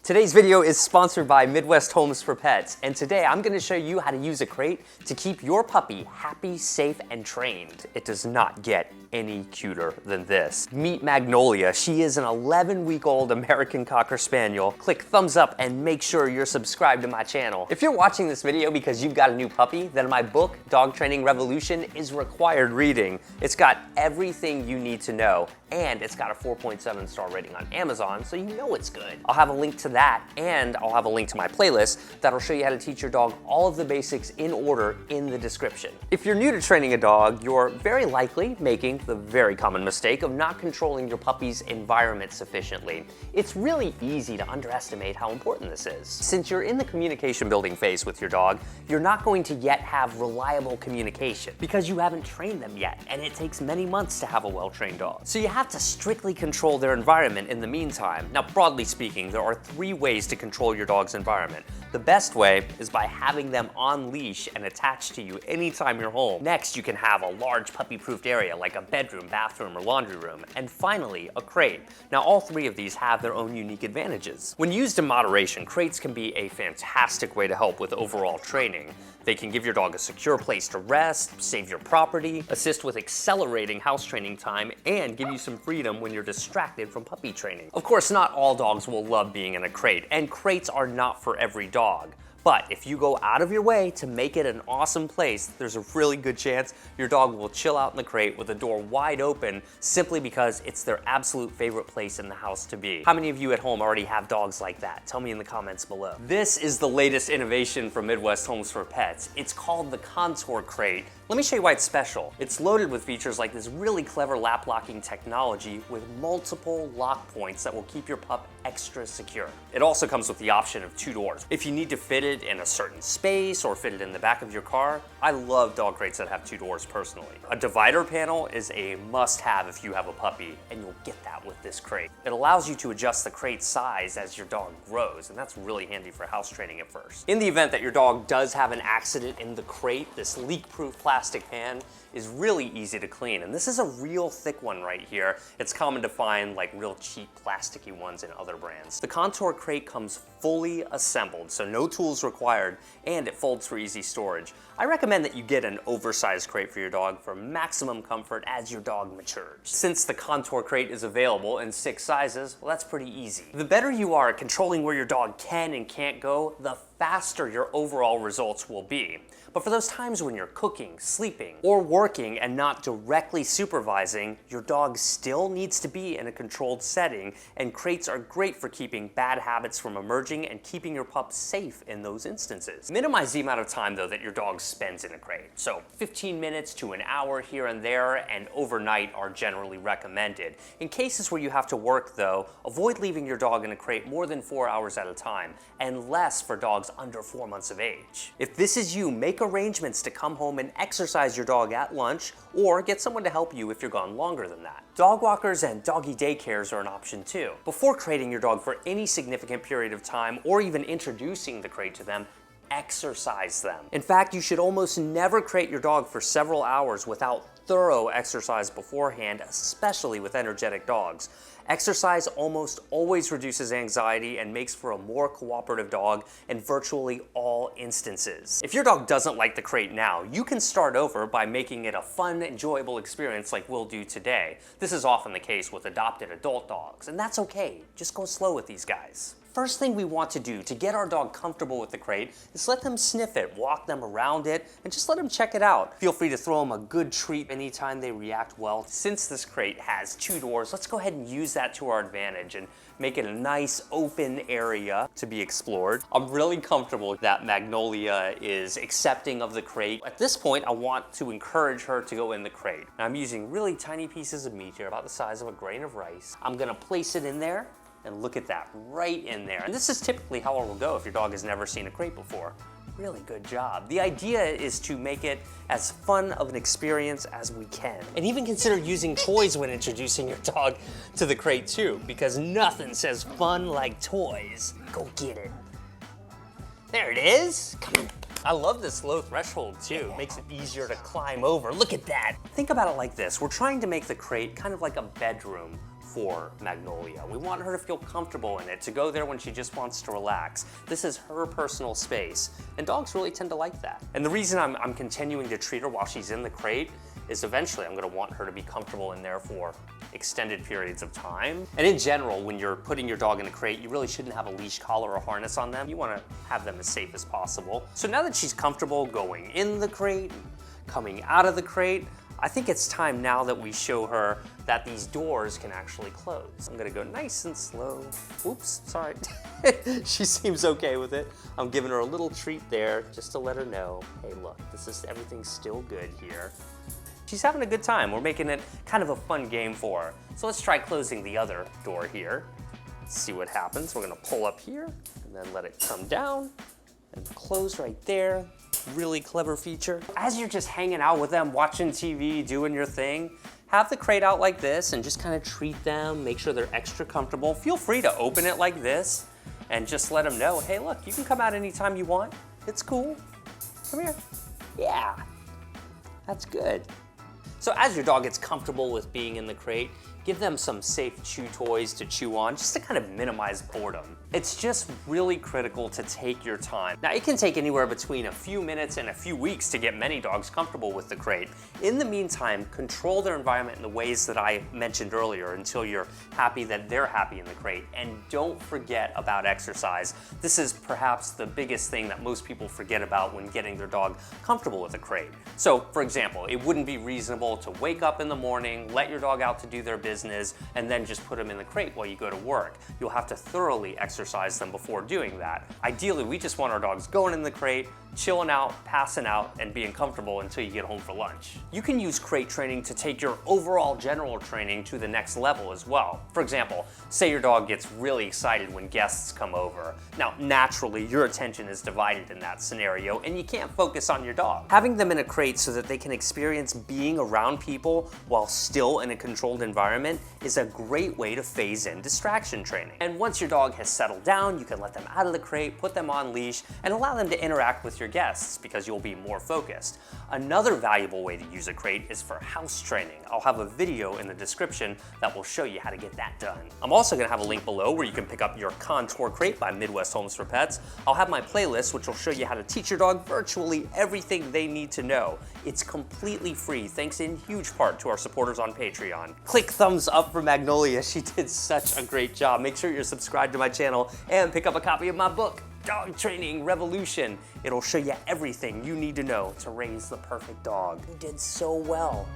Today's video is sponsored by Midwest Homes for Pets, and today I'm going to show you how to use a crate to keep your puppy happy, safe, and trained. It does not get any cuter than this. Meet Magnolia. She is an 11-week-old American Cocker Spaniel. Click thumbs up and make sure you're subscribed to my channel. If you're watching this video because you've got a new puppy, then my book, Dog Training Revolution, is required reading. It's got everything you need to know, and it's got a 4.7 star rating on Amazon, so you know it's good. I'll have a link to that, and I'll have a link to my playlist that'll show you how to teach your dog all of the basics in order in the description. If you're new to training a dog, you're very likely making the very common mistake of not controlling your puppy's environment sufficiently. It's really easy to underestimate how important this is. Since you're in the communication building phase with your dog, you're not going to yet have reliable communication because you haven't trained them yet, and it takes many months to have a well-trained dog. So you have to strictly control their environment in the meantime. Now, broadly speaking, there are 3 ways to control your dog's environment. The best way is by having them on leash and attached to you anytime you're home. Next, you can have a large puppy-proofed area like a bedroom, bathroom, or laundry room. And finally, a crate. Now, all 3 of these have their own unique advantages. When used in moderation, crates can be a fantastic way to help with overall training. They can give your dog a secure place to rest, save your property, assist with accelerating house training time, and give you some freedom when you're distracted from puppy training. Of course, not all dogs will love being in a crate, and crates are not for every dog. But if you go out of your way to make it an awesome place, there's a really good chance your dog will chill out in the crate with the door wide open simply because it's their absolute favorite place in the house to be. How many of you at home already have dogs like that? Tell me in the comments below. This is the latest innovation from Midwest Homes for Pets. It's called the Contour Crate. Let me show you why it's special. It's loaded with features like this really clever lap locking technology with multiple lock points that will keep your pup extra secure. It also comes with the option of 2 doors. If you need to fit it in a certain space or fit it in the back of your car, I love dog crates that have 2 doors personally. A divider panel is a must-have if you have a puppy, and you'll get that with this crate. It allows you to adjust the crate size as your dog grows, and that's really handy for house training at first. In the event that your dog does have an accident in the crate, this leak-proof plastic pan is really easy to clean, and this is a real thick one right here. It's common to find like real cheap plasticky ones in other brands. The Contour Crate comes fully assembled, so no tools required, and it folds for easy storage. I recommend that you get an oversized crate for your dog for maximum comfort as your dog matures. Since the Contour Crate is available in 6 sizes, well, that's pretty easy. The better you are at controlling where your dog can and can't go, the faster your overall results will be. But for those times when you're cooking, sleeping, or working and not directly supervising, your dog still needs to be in a controlled setting, and crates are great for keeping bad habits from emerging and keeping your pup safe in those instances. Minimize the amount of time, though, that your dog spends in a crate. So 15 minutes to an hour here and there, and overnight are generally recommended. In cases where you have to work, though, avoid leaving your dog in a crate more than 4 hours at a time, and less for dogs under 4 months of age. If this is you, make arrangements to come home and exercise your dog at lunch, or get someone to help you if you're gone longer than that. Dog walkers and doggy daycares are an option too. Before crating your dog for any significant period of time, or even introducing the crate to them, exercise them. In fact, you should almost never crate your dog for several hours without thorough exercise beforehand, especially with energetic dogs. Exercise almost always reduces anxiety and makes for a more cooperative dog in virtually all instances. If your dog doesn't like the crate now, you can start over by making it a fun, enjoyable experience like we'll do today. This is often the case with adopted adult dogs, and that's okay. Just go slow with these guys. First thing we want to do to get our dog comfortable with the crate is let them sniff it, walk them around it, and just let them check it out. Feel free to throw them a good treat anytime they react well. Since this crate has 2 doors, let's go ahead and use that to our advantage and make it a nice open area to be explored. I'm really comfortable that Magnolia is accepting of the crate. At this point, I want to encourage her to go in the crate. And I'm using really tiny pieces of meat here, about the size of a grain of rice. I'm gonna place it in there, and look at that, right in there. And this is typically how it will go if your dog has never seen a crate before. Really good job. The idea is to make it as fun of an experience as we can. And even consider using toys when introducing your dog to the crate too, because nothing says fun like toys. Go get it. There it is. Come on. I love this low threshold too. It makes it easier to climb over. Look at that. Think about it like this. We're trying to make the crate kind of like a bedroom for Magnolia. We want her to feel comfortable in it, to go there when she just wants to relax. This is her personal space, and dogs really tend to like that. And the reason I'm continuing to treat her while she's in the crate is eventually I'm gonna want her to be comfortable in there for extended periods of time. And in general, when you're putting your dog in a crate, you really shouldn't have a leash collar or harness on them. You wanna have them as safe as possible. So now that she's comfortable going in the crate, coming out of the crate, I think it's time now that we show her that these doors can actually close. I'm gonna go nice and slow. Oops, sorry. She seems okay with it. I'm giving her a little treat there just to let her know, hey look, everything's still good here. She's having a good time. We're making it kind of a fun game for her. So let's try closing the other door here. Let's see what happens. We're gonna pull up here and then let it come down and close right there. Really clever feature. As you're just hanging out with them, watching TV, doing your thing, have the crate out like this and just kind of treat them, make sure they're extra comfortable. Feel free to open it like this and just let them know, hey look, you can come out anytime you want. It's cool. Come here. Yeah, that's good. So as your dog gets comfortable with being in the crate, give them some safe chew toys to chew on, just to kind of minimize boredom. It's just really critical to take your time. Now, it can take anywhere between a few minutes and a few weeks to get many dogs comfortable with the crate. In the meantime, control their environment in the ways that I mentioned earlier until you're happy that they're happy in the crate. And don't forget about exercise. This is perhaps the biggest thing that most people forget about when getting their dog comfortable with a crate. So, for example, it wouldn't be reasonable to wake up in the morning, let your dog out to do their business, and then just put them in the crate while you go to work. You'll have to thoroughly exercise them before doing that. Ideally, we just want our dogs going in the crate, chilling out, passing out, and being comfortable until you get home for lunch. You can use crate training to take your overall general training to the next level as well. For example, say your dog gets really excited when guests come over. Now, naturally, your attention is divided in that scenario, and you can't focus on your dog. Having them in a crate so that they can experience being around people while still in a controlled environment is a great way to phase in distraction training. And once your dog has settled down, you can let them out of the crate, put them on leash, and allow them to interact with your guests because you'll be more focused. Another valuable way to use a crate is for house training. I'll have a video in the description that will show you how to get that done. I'm also gonna have a link below where you can pick up your Contour Crate by Midwest Homes for Pets. I'll have my playlist which will show you how to teach your dog virtually everything they need to know. It's completely free, thanks in huge part to our supporters on Patreon. Click thumbs up for Magnolia. She did such a great job. Make sure you're subscribed to my channel and pick up a copy of my book, Dog Training Revolution. It'll show you everything you need to know to raise the perfect dog. You did so well.